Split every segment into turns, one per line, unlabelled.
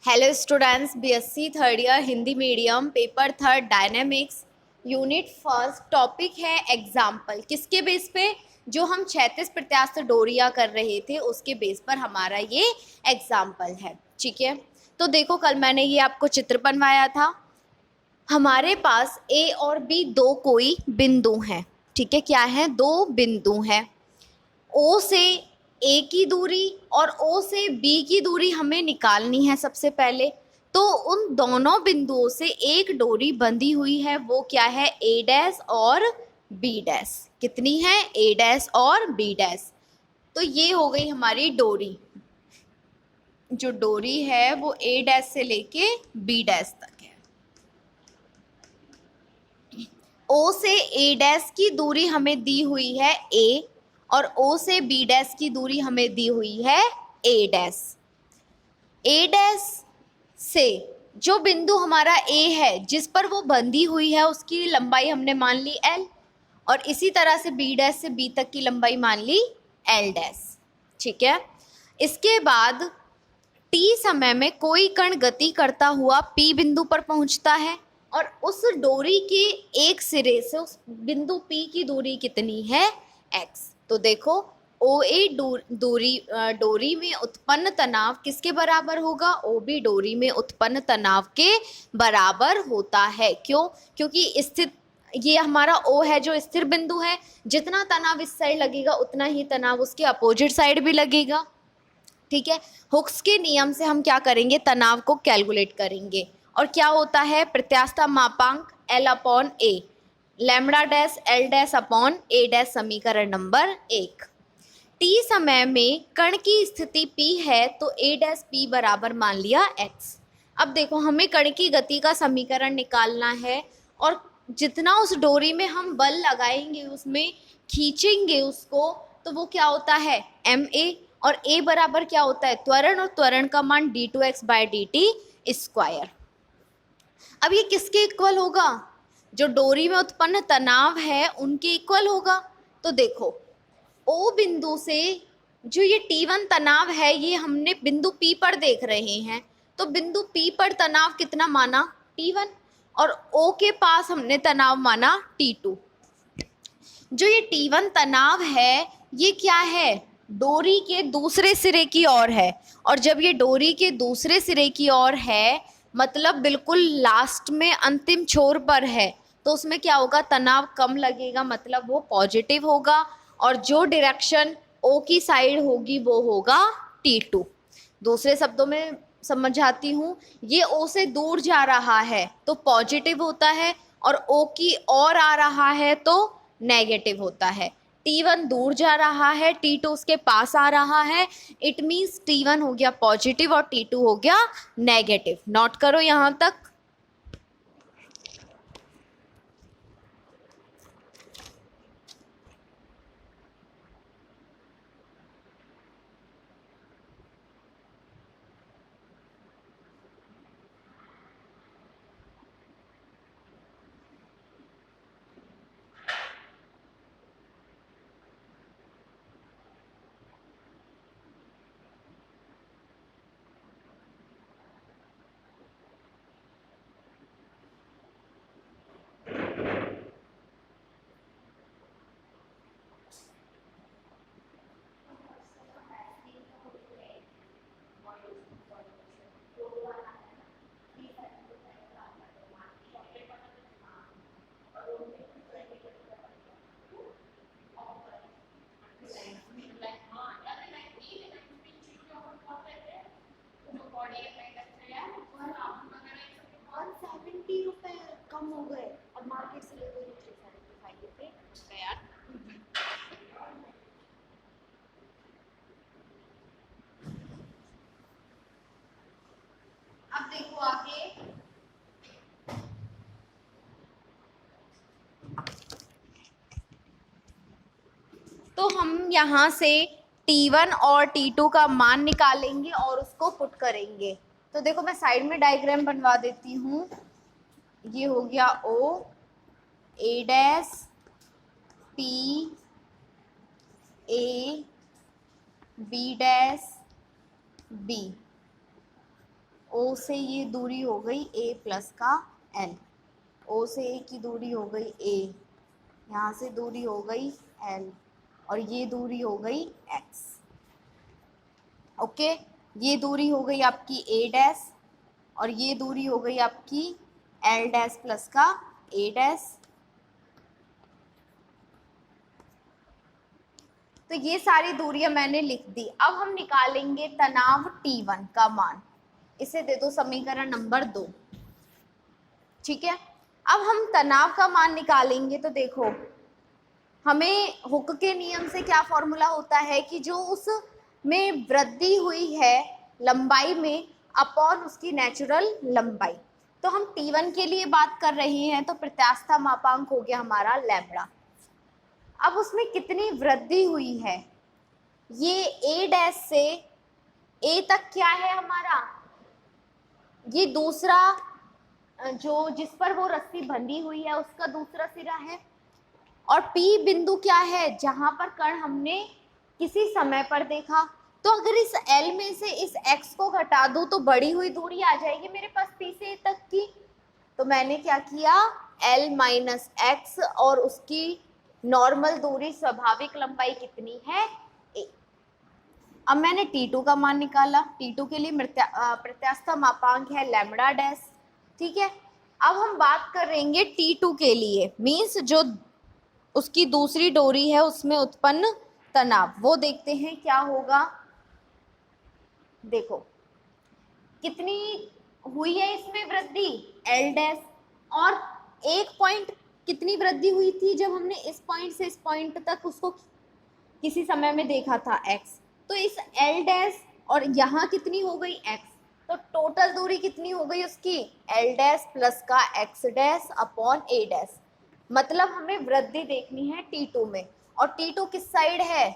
Hello students, BSc third year Hindi medium, paper third dynamics, unit first. Topic है example. किसके base पे? जो हम 36 प्रत्यास्थ डोरियां कर रहे थे उसके बेस पर हमारा ये एग्जाम्पल है। ठीक है, तो देखो कल मैंने ये आपको चित्र बनवाया था। हमारे पास ए और बी दो कोई बिंदु हैं। ठीक है, क्या है? दो बिंदु हैं। ओ से ए की दूरी और ओ से बी की दूरी हमें निकालनी है सबसे पहले। तो उन दोनों बिंदुओं से एक डोरी बंधी हुई है, वो क्या है? ए डैश और बी डैश। कितनी है? ए डैश और बी डैश। तो ये हो गई हमारी डोरी। जो डोरी है वो ए डैश से लेके बी डैश तक है। ओ से ए डैश की दूरी हमें दी हुई है ए, और ओ से बी डैश की दूरी हमें दी हुई है ए डैश। ए डैश से जो बिंदु हमारा ए है जिस पर वो बंधी हुई है उसकी लंबाई हमने मान ली एल, और इसी तरह से बी डैश से बी तक की लंबाई मान ली एल डैश। ठीक है, इसके बाद टी समय में कोई कण गति करता हुआ पी बिंदु पर पहुंचता है, और उस डोरी के एक सिरे से उस बिंदु पी की दूरी कितनी है? एक्स। तो देखो ओ ए डोरी में उत्पन्न तनाव किसके बराबर होगा? ओ बी डोरी में उत्पन्न तनाव के बराबर होता है। क्यों? क्योंकि स्थित ये हमारा ओ है जो स्थिर बिंदु है, जितना तनाव इस साइड लगेगा उतना ही तनाव उसके अपोजिट साइड भी लगेगा। ठीक है, हुक्स के नियम से हम क्या करेंगे? तनाव को कैलकुलेट करेंगे। और क्या होता है? प्रत्यास्था मापांक L upon A, lambda dash L dash upon A dash, समीकरण नंबर 1। टी समय में कण की स्थिति P है तो A डैश P बराबर मान लिया x। अब देखो हमें कण की गति का समीकरण निकालना है, और जितना उस डोरी में हम बल लगाएंगे, उसमें खींचेंगे उसको, तो वो क्या होता है? ma। और a बराबर क्या होता है? त्वरण, और त्वरण का मान d2x बाय dt स्क्वायर। अब ये किसके इक्वल होगा? जो डोरी में उत्पन्न तनाव है उनके इक्वल होगा। तो देखो ओ बिंदु से जो ये T1 तनाव है ये हमने बिंदु P पर देख रहे हैं, तो बिंदु P पर तनाव कितना माना? T1। और O के पास हमने तनाव माना T2। जो ये T1 तनाव है ये क्या है? डोरी के दूसरे सिरे की ओर है, और जब ये डोरी के दूसरे सिरे की ओर है मतलब बिल्कुल लास्ट में अंतिम छोर पर है, तो उसमें क्या होगा? तनाव कम लगेगा, मतलब वो पॉजिटिव होगा, और जो डायरेक्शन O की साइड होगी वो होगा T2। दूसरे शब्दों में समझाती हूँ, ये O से दूर जा रहा है तो पॉजिटिव होता है, और O की ओर आ रहा है तो नेगेटिव होता है। T1 दूर जा रहा है, T2 उसके पास आ रहा है, इट मीन्स T1 हो गया पॉजिटिव और T2 हो गया नेगेटिव। नोट करो यहाँ तक। कम हो गए और मार्केट से ले गए यार। अब देखो आगे, तो हम यहाँ से T1 और T2 का मान निकालेंगे और उसको पुट करेंगे। तो देखो मैं साइड में डायग्राम बनवा देती हूँ। ये हो गया O, A dash, P, A, B dash, B, ओ से ये दूरी हो गई a प्लस का l, ओ से a की दूरी हो गई a, यहाँ से दूरी हो गई l, और ये दूरी हो गई x। ओके, ये दूरी हो गई आपकी a डैश, और ये दूरी हो गई आपकी l डैश प्लस का a डैश। तो ये सारी दूरियां मैंने लिख दी। अब हम निकालेंगे तनाव T1 का मान। इसे दे दो समीकरण नंबर 2। ठीक है, अब हम तनाव का मान निकालेंगे। तो देखो, हमें हुक के नियम से क्या फॉर्मूला होता है कि जो उस में वृद्धि हुई है लंबाई में अपॉन उसकी नेचुरल लंबाई। तो हम T1 के लिए बात कर रहे हैं, तो प्रत्यास्था मापांक हो गया हमारा लैम्बडा। अब उसमें कितनी वृद्धि हुई है, ये A डैश से A तक क्या है हमारा, ये दूसरा जो जिस पर वो रस्सी बंधी हुई है उसका दूसरा सिरा है, और P बिंदु क्या है, जहां पर कण हमने किसी समय पर देखा। तो अगर इस L में से इस X को घटा दूं तो बढ़ी हुई दूरी आ जाएगी मेरे पास P से A तक की। तो मैंने क्या किया, L माइनस एक्स, और उसकी नॉर्मल दूरी स्वाभाविक लंबाई कितनी है A। अब मैंने T2 का मान निकाला। T2 के लिए प्रत्यास्था मापांक है लैम्बडा डैश। ठीक है, अब हम बात करेंगे T2 के लिए, मीन्स जो उसकी दूसरी डोरी है उसमें उत्पन्न तनाव, वो देखते हैं क्या होगा। देखो कितनी हुई है इसमें वृद्धि, L डैश, और एक पॉइंट कितनी वृद्धि हुई थी जब हमने इस पॉइंट से इस पॉइंट तक उसको किसी समय में देखा था x। तो इस L डैश और यहाँ कितनी हो गई x, तो टोटल दूरी कितनी हो गई उसकी L डैश प्लस का x dash upon A dash. मतलब हमें वृद्धि देखनी है T2 में, और T2 किस साइड है,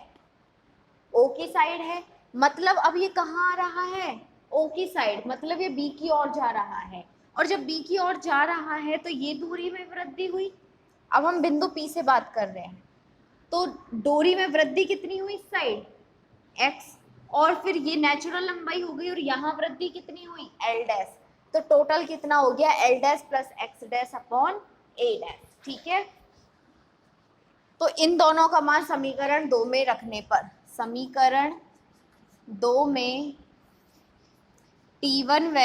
O की साइड है। मतलब अब ये कहाँ आ रहा है, O की साइड, मतलब ये B की ओर जा रहा है, और जब B की ओर जा रहा है तो ये दूरी में वृद्धि हुई। अब हम बिंदु P से बात कर रहे हैं, तो डोरी में वृद्धि कितनी हुई इस साइड x, और फिर ये नेचुरल लंबाई हो गई, और यहाँ वृद्धि कितनी हुई L डैश। तो टोटल कितना हो गया L dash plus x dash upon A dash. ठीक है, तो इन दोनों का मान समीकरण 2 में रखने पर, समीकरण 2 में T1 व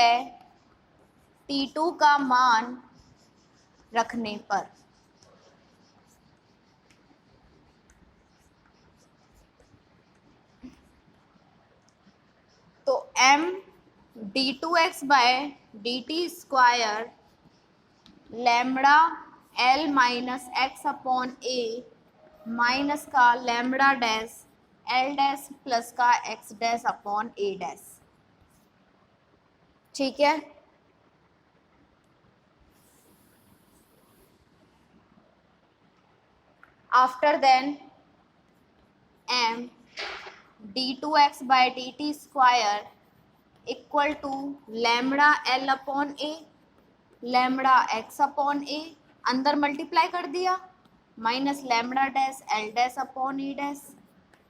T2 का मान रखने पर, तो m d2x by D T square lambda L minus X upon A minus का lambda dash L dash plus का x dash upon A dash. ठीक है, after then m d2x by D T square equal to lambda L upon A lambda x upon A, अंदर multiply कर दिया, minus lambda dash L dash upon A dash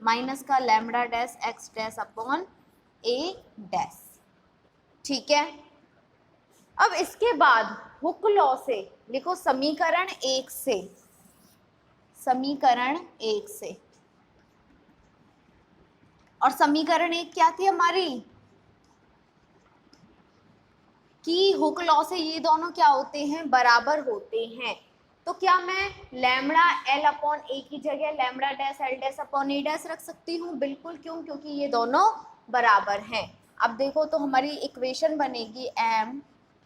minus का lambda dash x dash upon A dash. ठीक है, अब इसके बाद Hooke law से लिखो समीकरण 1 से, समीकरण 1 से, और समीकरण 1 क्या थी हमारी कि हुक लॉ से ये दोनों क्या होते हैं, बराबर होते हैं। तो क्या मैं लैम्बडा L अपॉन A की जगह lambda dash L dash upon A dash रख सकती हूँ? बिल्कुल, क्यों, क्योंकि ये दोनों बराबर हैं। अब देखो तो हमारी इक्वेशन बनेगी m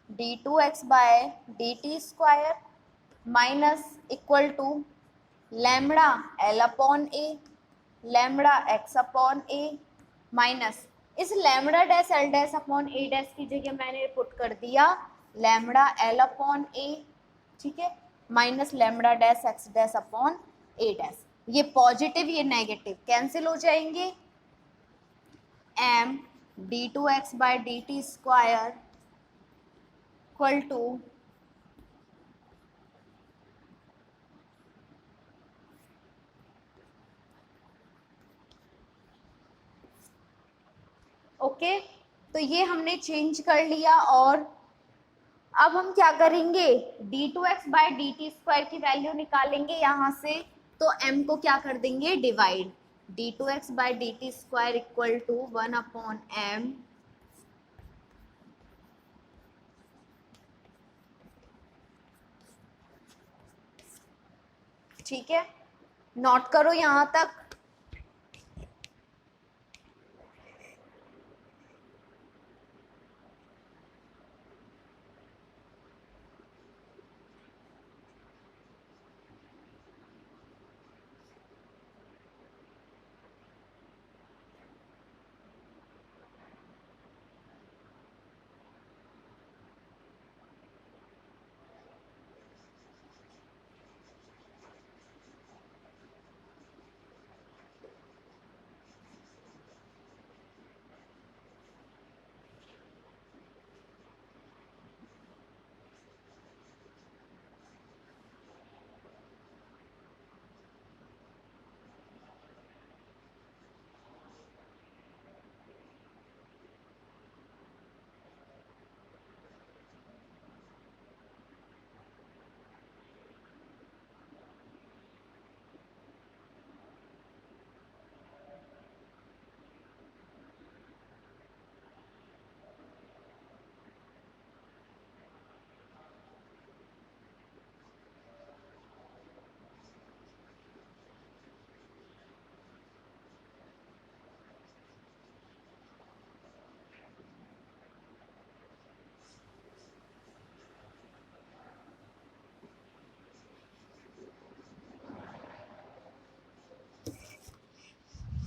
d2x by D T square minus equal to lambda L upon A lambda x upon A minus इस lambda dash L dash upon A dash की जगह मैंने पुट कर दिया लैम्बडा L अपॉन A, ठीक है, minus lambda dash x dash upon A dash. ये positive ये नेगेटिव कैंसिल हो जाएंगे। m d2x by D T square equal to okay, तो ये हमने चेंज कर लिया और अब हम क्या करेंगे, d2x/dt² की वैल्यू निकालेंगे यहाँ से। तो m को क्या कर देंगे, divide, d2x/dt² equal to 1/m, ठीक है, नोट करो यहाँ तक।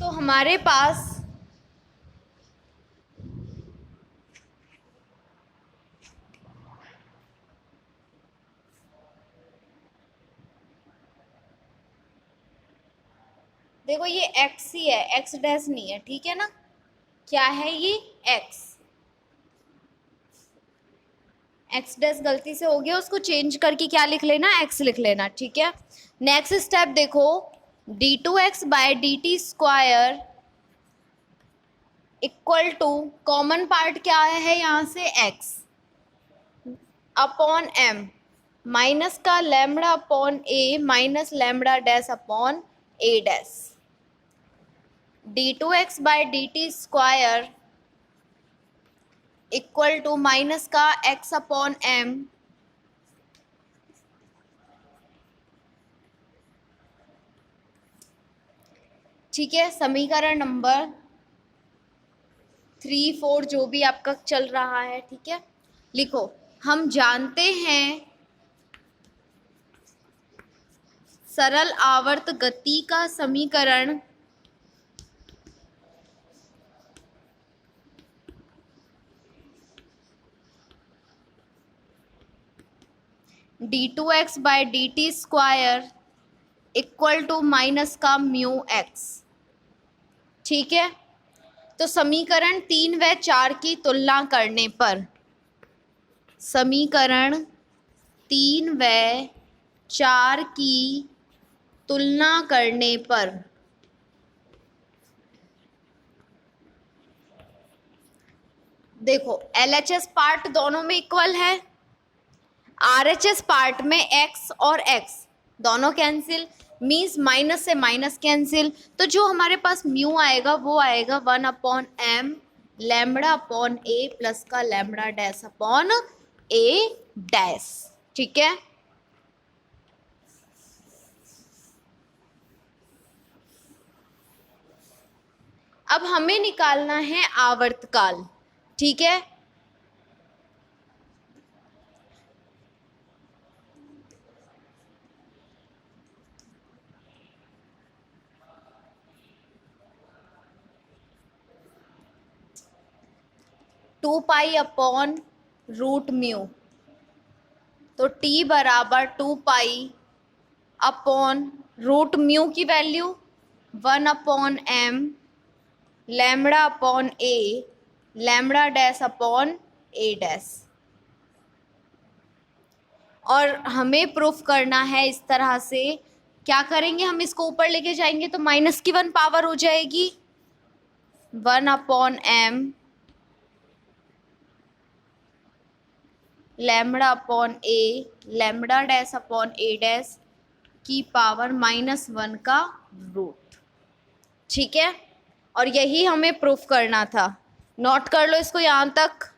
तो हमारे पास देखो ये x ही है, x डैश नहीं है, ठीक है ना, क्या है ये x डैश गलती से हो गया, उसको चेंज करके क्या लिख लेना, x लिख लेना, ठीक है। नेक्स्ट स्टेप देखो, d2x/dt² equal to, common part क्या है यहाँ से, x अपॉन m, माइनस का lambda upon a minus lambda dash upon a dash, d2x/dt² equal to minus का x अपॉन m ठीक है। समीकरण नंबर 3, 4 जो भी आपका चल रहा है, ठीक है, लिखो। हम जानते हैं सरल आवर्त गति का समीकरण d2x/dt² इक्वल टू माइनस का म्यू x, ठीक है। तो समीकरण 3 व 4 की तुलना करने पर, समीकरण 3 व 4 की तुलना करने पर देखो LHS पार्ट दोनों में इक्वल है, RHS पार्ट में x और x दोनों कैंसिल, मीन्स माइनस से माइनस कैंसिल, तो जो हमारे पास म्यू आएगा वो आएगा 1/m lambda upon a plus का lambda dash upon a dash, ठीक है। अब हमें निकालना है आवर्तकाल, ठीक है। Two pi upon root mu, तो t बराबर 2 पाई अपॉन रूट म्यू की value 1/m lambda upon a lambda dash upon a dash, और हमें प्रूफ करना है इस तरह से। क्या करेंगे, हम इसको ऊपर लेके जाएंगे तो माइनस की 1 पावर हो जाएगी, 1/m lambda upon A, lambda dash upon A dash की पावर -1 का रूट। ठीक है, और यही हमें प्रूफ करना था। नोट कर लो इसको यहां तक।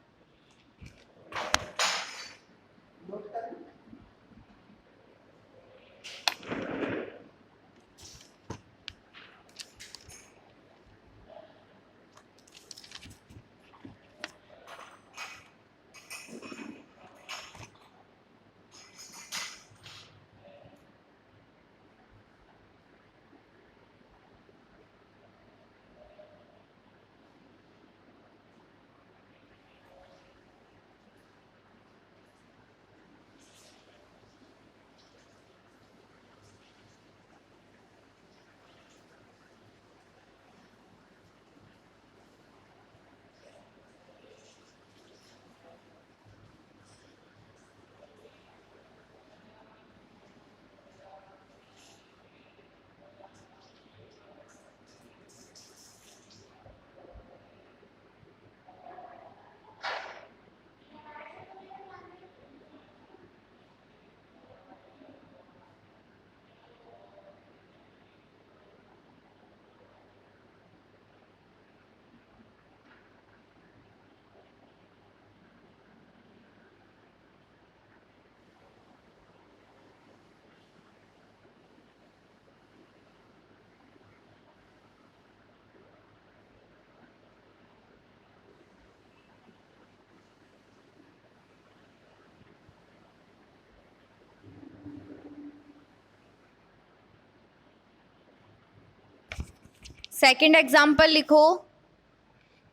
सेकंड एग्जाम्पल लिखो।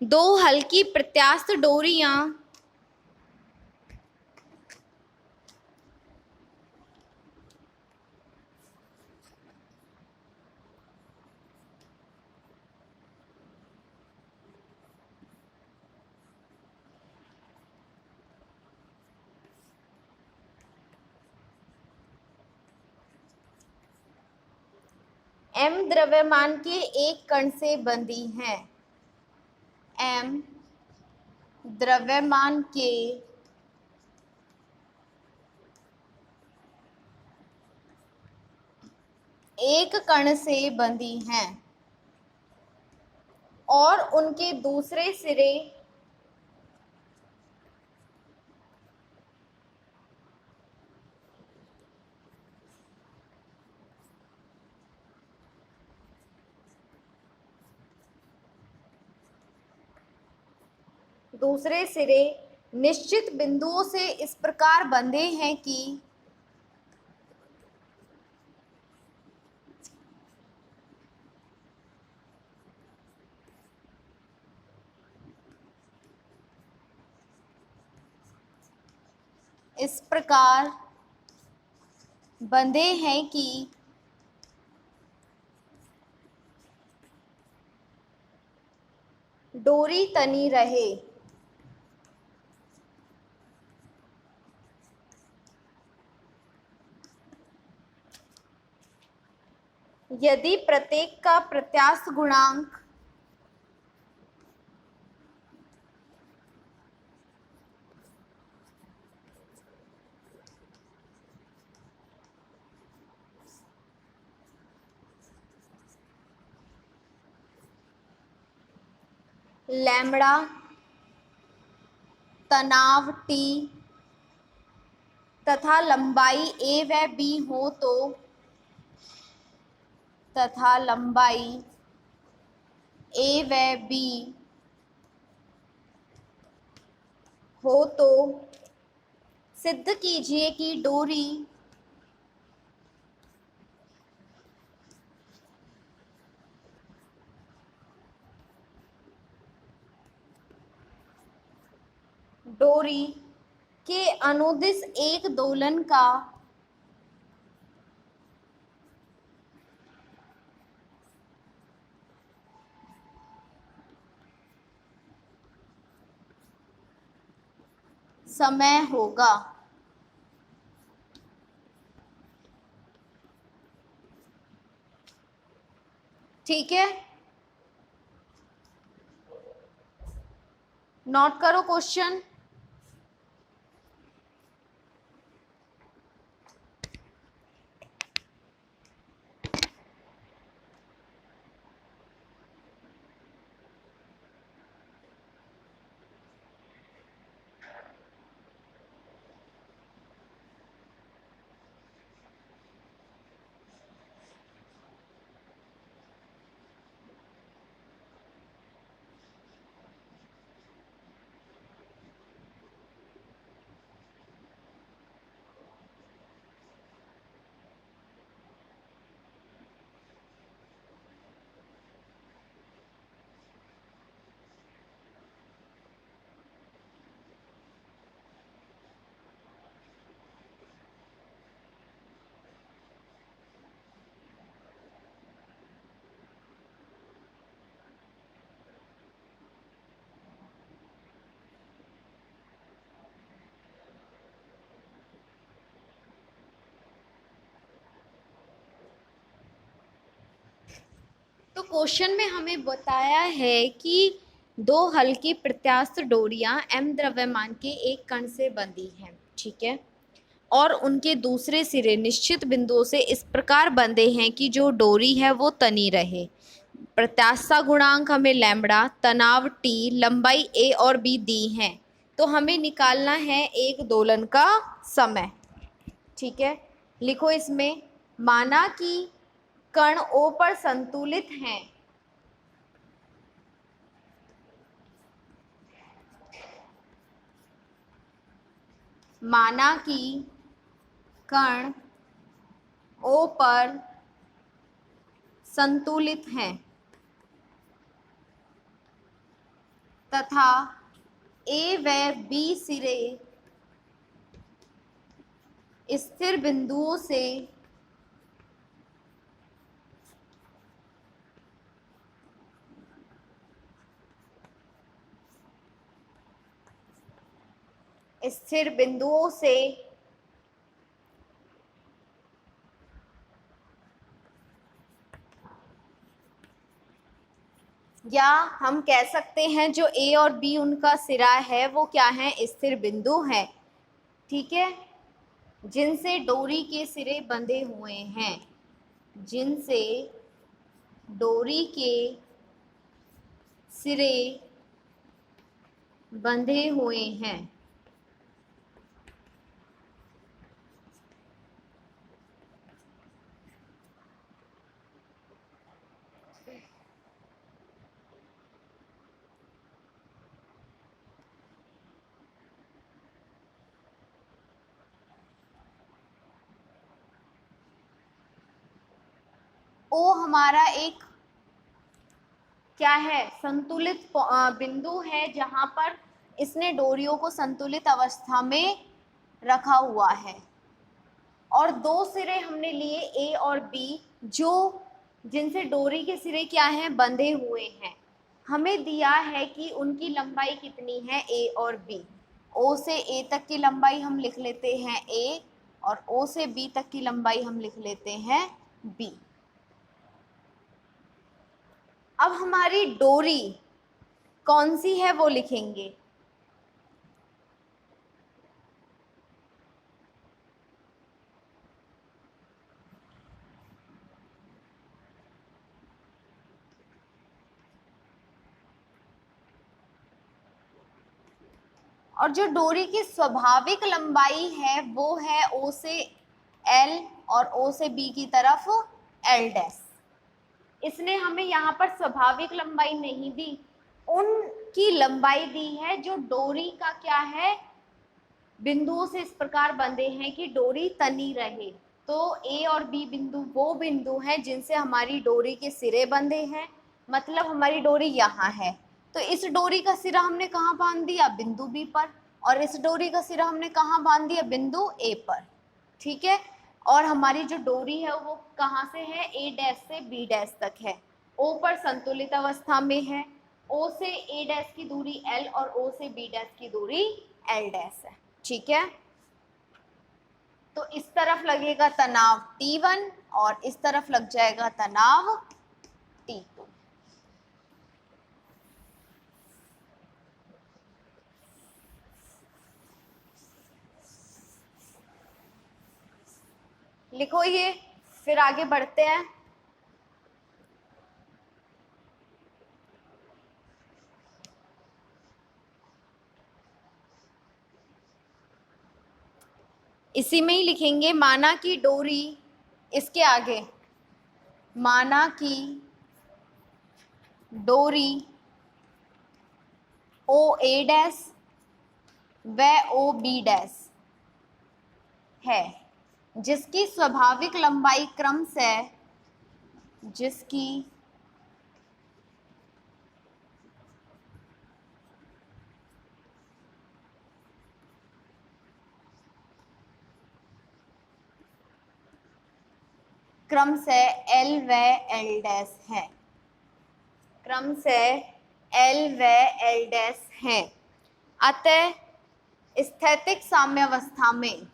दो हल्की प्रत्यास्थ डोरियां m द्रव्यमान के एक कण से बंधी हैं। m द्रव्यमान के एक कण से बंधी हैं और उनके दूसरे सिरे निश्चित बिंदुओं से इस प्रकार बंधे हैं कि डोरी तनी रहे। यदि प्रत्येक का प्रत्यास्थ गुणांक लैम्बडा तनाव T तथा लंबाई a व b हो तो सिद्ध कीजिए कि डोरी के अनुदिश एक दोलन का समय होगा। ठीक है, नोट करो क्वेश्चन। तो क्वेश्चन में हमें बताया है कि दो हल्की प्रत्यास्थ डोरियां m द्रव्यमान के एक कण से बंधी हैं, ठीक है, और उनके दूसरे सिरे निश्चित बिंदुओं से इस प्रकार बंधे हैं कि जो डोरी है वो तनी रहे। प्रत्यास्थता गुणांक हमें लैम्बडा, तनाव t, लंबाई a और b दी हैं। तो हमें निकालना है एक दोलन का समय, ठीक है। लिखो इसमें, माना कि कण O पर संतुलित हैं, माना कि कण O पर संतुलित हैं तथा A व B सिरे स्थिर बिंदुओं से या हम कह सकते हैं जो A और B उनका सिरा है वो क्या है, स्थिर बिंदु है, ठीक है, जिनसे डोरी के सिरे बंधे हुए हैं, जिनसे डोरी के सिरे बंधे हुए हैं। ओ हमारा एक क्या है, संतुलित बिंदु है जहां पर इसने डोरियों को संतुलित अवस्था में रखा हुआ है, और दो सिरे हमने लिए A और B जो जिनसे डोरी के सिरे क्या हैं, बंधे हुए हैं। हमें दिया है कि उनकी लंबाई कितनी है, A और B। O से A तक की लंबाई हम लिख लेते हैं A, और O से B तक की लंबाई हम लिख लेते हैं B। अब हमारी डोरी कौन सी है वो लिखेंगे। और जो डोरी की स्वाभाविक लंबाई है वो है O से L और O से B की तरफ L डैश। इसने हमें यहाँ पर स्वाभाविक लंबाई नहीं दी, उनकी लंबाई दी है जो डोरी का क्या है, बिंदुओं से इस प्रकार बंधे हैं कि डोरी तनी रहे। तो A और B बिंदु वो बिंदु हैं जिनसे हमारी डोरी के सिरे बंधे हैं, मतलब हमारी डोरी यहाँ है। तो इस डोरी का सिरा हमने कहाँ बांध दिया, बिंदु B पर, और इस डोरी का सिरा हमने कहाँ बांध दिया, बिंदु A पर, ठीक है। और हमारी जो डोरी है वो कहाँ से है, A डैश से B डैश तक है, O पर संतुलित अवस्था में है, O से A डैश की दूरी L और O से B डैश की दूरी L डैश है, ठीक है। तो इस तरफ लगेगा तनाव T1 और इस तरफ लग जाएगा तनाव T2। लिखो ये, फिर आगे बढ़ते हैं। इसी में ही लिखेंगे, माना कि डोरी, इसके आगे माना कि डोरी ओ ए डैश व ओ बी डैश है, जिसकी स्वाभाविक लंबाई क्रमशः L व L डैश है, क्रमशः L व L डैश है। अतः स्थैतिक साम्यावस्था में,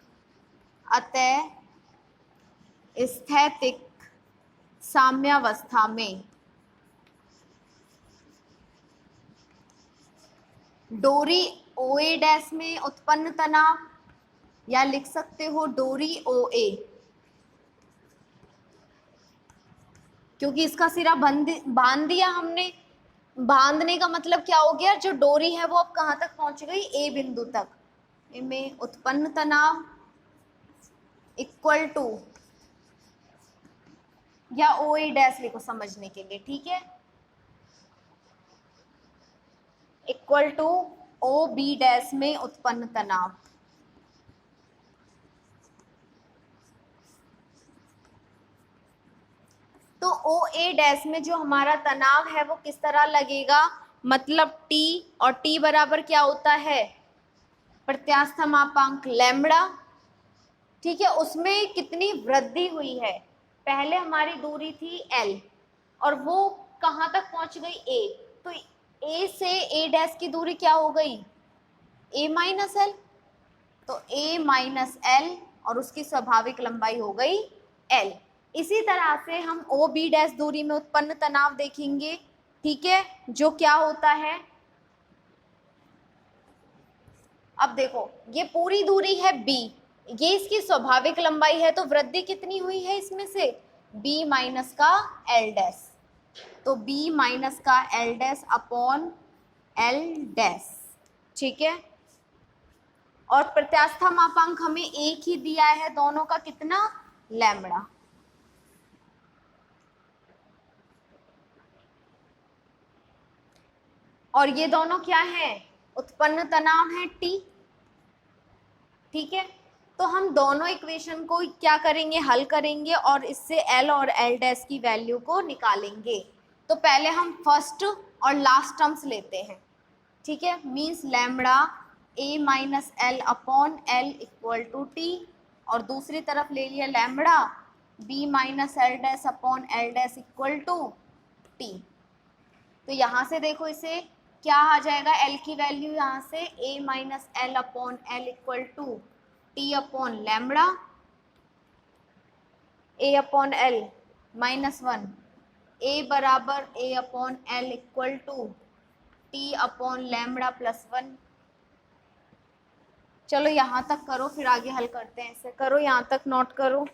स्थैतिक साम्यावस्था में डोरी ओ ए डैश में उत्पन्न तनाव, या लिख सकते हो डोरी ओ ए, क्योंकि इसका सिरा बांध दिया हमने। बांधने का मतलब क्या हो गया, जो डोरी है वो अब कहाँ तक पहुंच गई, ए बिंदु तक। में उत्पन्न तनाव इक्वल टू, या ओ ए डैश लिखो समझने के लिए, ठीक है, equal to O B dash में उत्पन्न तनाव। तो ओ ए डैश में जो हमारा तनाव है वो किस तरह लगेगा, मतलब टी, और टी बराबर क्या होता है, प्रत्यास्थ मापांक लैम्बडा, ठीक है। उसमें कितनी वृद्धि हुई है, पहले हमारी दूरी थी एल और वो कहाँ तक पहुंच गई, ए, तो ए से ए डैश की दूरी क्या हो गई, ए माइनस एल, तो ए माइनस एल और उसकी स्वाभाविक लंबाई हो गई एल। इसी तरह से हम ओ बी डैश दूरी में उत्पन्न तनाव देखेंगे, ठीक है, जो क्या होता है, अब देखो ये पूरी दूरी है बी, ये इसकी स्वाभाविक लंबाई है, तो वृद्धि कितनी हुई है इसमें से, बी माइनस का एल डैश, तो बी माइनस का L dash upon L dash, ठीक है। और प्रत्यास्था मापांक हमें एक ही दिया है, दोनों का कितना, लैम्बडा। और ये दोनों क्या है, उत्पन्न तनाव है टी, ठीक है। तो हम दोनों इक्वेशन को क्या करेंगे, हल करेंगे और इससे एल और एल डैश की वैल्यू को निकालेंगे। तो पहले हम फर्स्ट और लास्ट टर्म्स लेते हैं, ठीक है, means lambda A minus L upon L equal to T, और दूसरी तरफ ले लिया lambda B minus L dash upon L dash equal to T. तो यहाँ से देखो इसे क्या आ जाएगा, एल की वैल्यू यहाँ से a minus L upon L equal to t upon lambda, a upon l minus one, a बराबर a upon L equal to t upon lambda plus one. चलो यहाँ तक करो, फिर आगे हल करते हैं, ऐसे करो, यहाँ तक नोट करो।